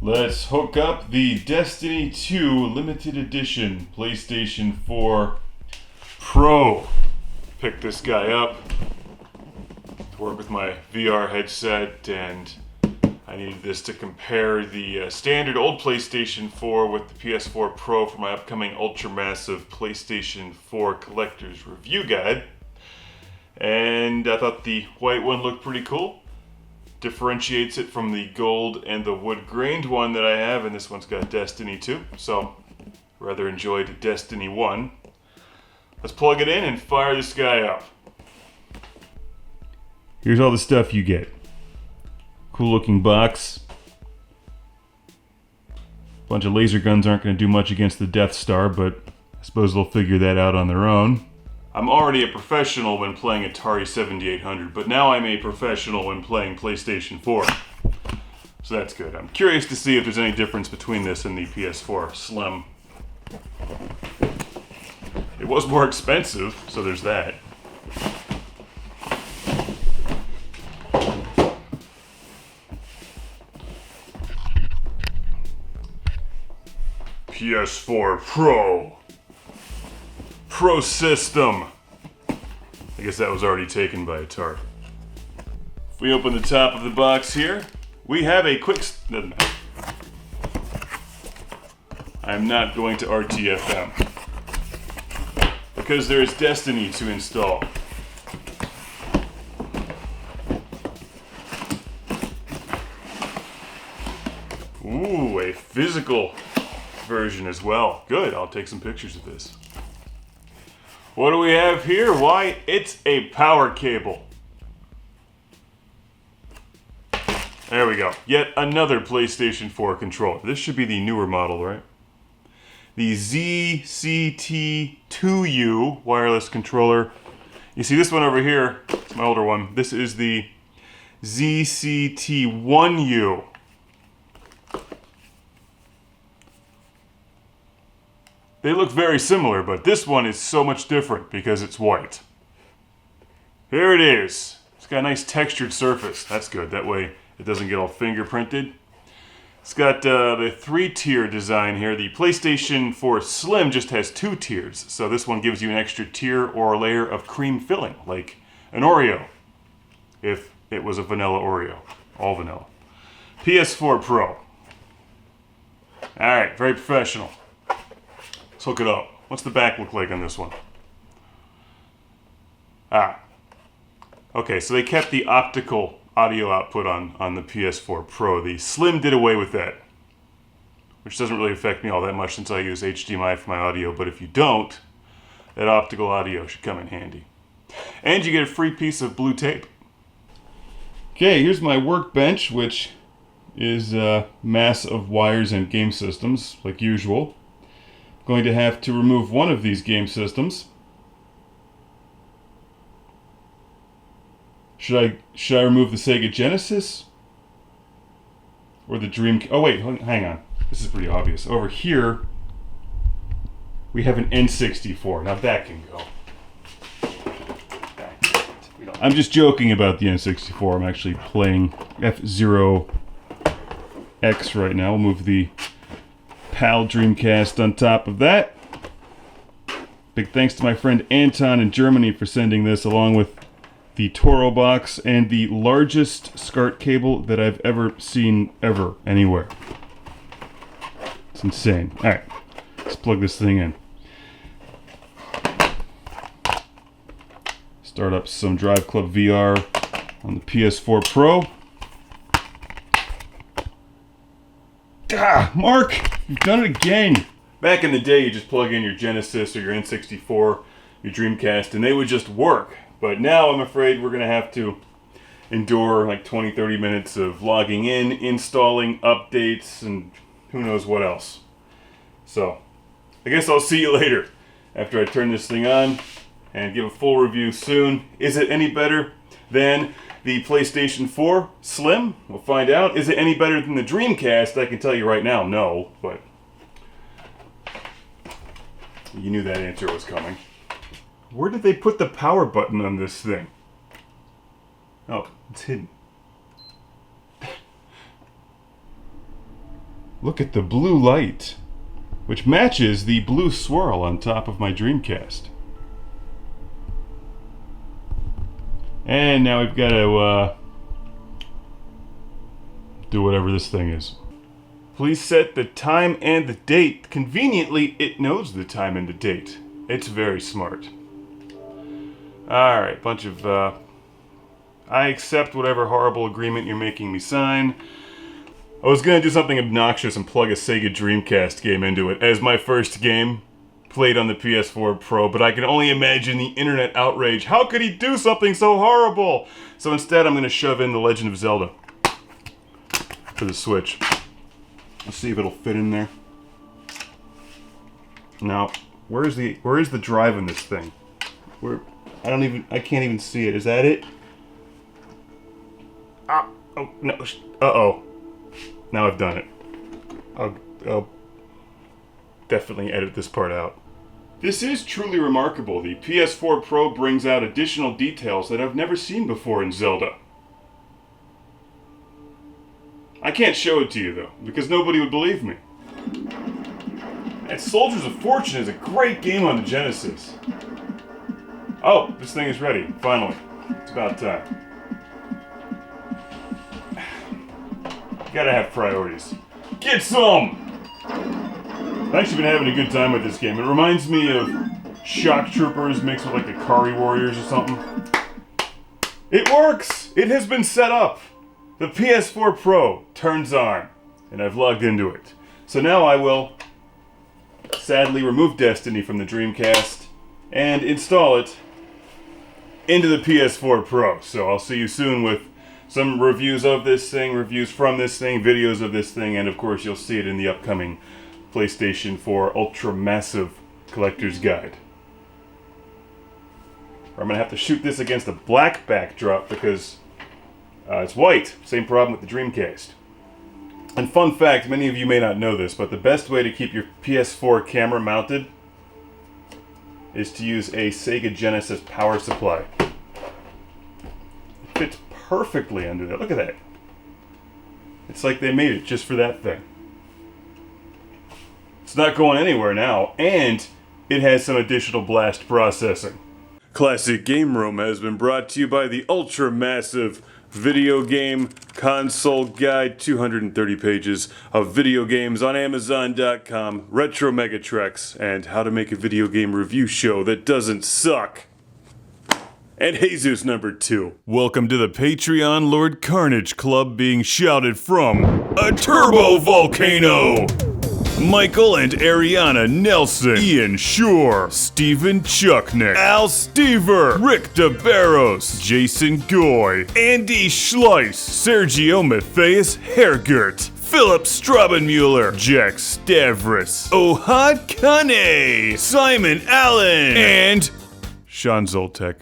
Let's hook up the Destiny 2 Limited Edition PlayStation 4 Pro. Pick this guy up to work with my VR headset, and I needed this to compare the standard old PlayStation 4 with the PS4 Pro for my upcoming ultra-massive PlayStation 4 Collector's Review Guide. And I thought the white one looked pretty cool. Differentiates it from the gold and the wood-grained one that I have, and this one's got Destiny 2, so rather enjoyed Destiny 1. Let's plug it in and fire this guy up. Here's all the stuff you get. Cool looking box. Bunch of laser guns aren't going to do much against the Death Star, but I suppose they'll figure that out on their own. I'm already a professional when playing Atari 7800, but now I'm a professional when playing PlayStation 4. So that's good. I'm curious to see if there's any difference between this and the PS4 Slim. It was more expensive, so there's that. PS4 Pro System. I guess that was already taken by Atari. If we open the top of the box here, we have a quick... Doesn't matter. I'm not going to RTFM because there is Destiny to install. Ooh, a physical version as well. Good, I'll take some pictures of this. What do we have here? Why, it's a power cable. There we go. Yet another PlayStation 4 controller. This should be the newer model, right? The ZCT2U wireless controller. You see this one over here? It's my older one. This is the ZCT1U. They look very similar, but this one is so much different because it's white. Here it is. It's got a nice textured surface. That's good. That way it doesn't get all fingerprinted. It's got the 3-tier design here. The PlayStation 4 Slim just has 2 tiers, so this one gives you an extra tier or layer of cream filling, like an Oreo, if it was a vanilla Oreo. All vanilla. PS4 Pro. Alright, very professional. Let's hook it up. What's the back look like on this one? Okay, so they kept the optical audio output on the PS4 Pro. The Slim did away with that, which doesn't really affect me all that much since I use HDMI for my audio, but if you don't, that optical audio should come in handy. And you get a free piece of blue tape. Okay, here's my workbench, which is a mass of wires and game systems, like usual. Going to have to remove one of these game systems. Should I remove the Sega Genesis? Or the Dream... Oh wait, hang on. This is pretty obvious. Over here, we have an N64. Now that can go. I'm just joking about the N64. I'm actually playing F-Zero X right now. We'll move the PAL Dreamcast on top of that. Big thanks to my friend Anton in Germany for sending this, along with the Toro box and the largest SCART cable that I've ever seen anywhere. It's insane. Alright, let's plug this thing in. Start up some Drive Club VR on the PS4 Pro. Mark! You've done it again! Back in the day, you just plug in your Genesis or your N64, your Dreamcast, and they would just work. But now I'm afraid we're going to have to endure like 20-30 minutes of logging in, installing updates, and who knows what else. So, I guess I'll see you later after I turn this thing on and give a full review soon. Is it any better than the PlayStation 4 Slim? We'll find out. Is it any better than the Dreamcast? I can tell you right now, no, but you knew that answer was coming. Where did they put the power button on this thing? Oh, it's hidden. Look at the blue light, which matches the blue swirl on top of my Dreamcast. And now we've got to do whatever this thing is. Please set the time and the date. Conveniently, it knows the time and the date. It's very smart. Alright, bunch of, I accept whatever horrible agreement you're making me sign. I was gonna do something obnoxious and plug a Sega Dreamcast game into it as my first game played on the PS4 Pro, but I can only imagine the internet outrage. How could he do something so horrible? So instead, I'm gonna shove in The Legend of Zelda for the Switch. Let's see if it'll fit in there. Now, where is the drive in this thing? I can't even see it. Is that it? Ah, oh no. Uh-oh. Now I've done it. I'll definitely edit this part out. This is truly remarkable. The PS4 Pro brings out additional details that I've never seen before in Zelda. I can't show it to you though, because nobody would believe me. And Soldiers of Fortune is a great game on the Genesis. Oh, this thing is ready, finally. It's about time. Gotta have priorities. Get some! I've actually been having a good time with this game. It reminds me of Shock Troopers mixed with like the Kari Warriors or something. It works! It has been set up! The PS4 Pro turns on, and I've logged into it. So now I will sadly remove Destiny from the Dreamcast and install it into the PS4 Pro. So I'll see you soon with some reviews of this thing, reviews from this thing, videos of this thing, and of course you'll see it in the upcoming PlayStation 4 Ultra Massive Collector's Guide. I'm going to have to shoot this against a black backdrop because it's white. Same problem with the Dreamcast. And fun fact, many of you may not know this, but the best way to keep your PS4 camera mounted is to use a Sega Genesis power supply. It fits perfectly under that. Look at that. It's like they made it just for that thing. It's not going anywhere now, and it has some additional blast processing. Classic Game Room has been brought to you by the Ultra Massive Video Game Console Guide. 230 pages of video games on Amazon.com, Retro Megatreks, and how to make a video game review show that doesn't suck. And Jesus number 2. Welcome to the Patreon Lord Carnage Club, being shouted from a turbo volcano. Michael and Ariana Nelson, Ian Shore, Stephen Chucknick, Al Stever, Rick DeBarros, Jason Goy, Andy Schleiss, Sergio Matthias Hergert, Philip Strabenmuller, Jack Stavris, Ohad Kane, Simon Allen, and Sean Zoltek.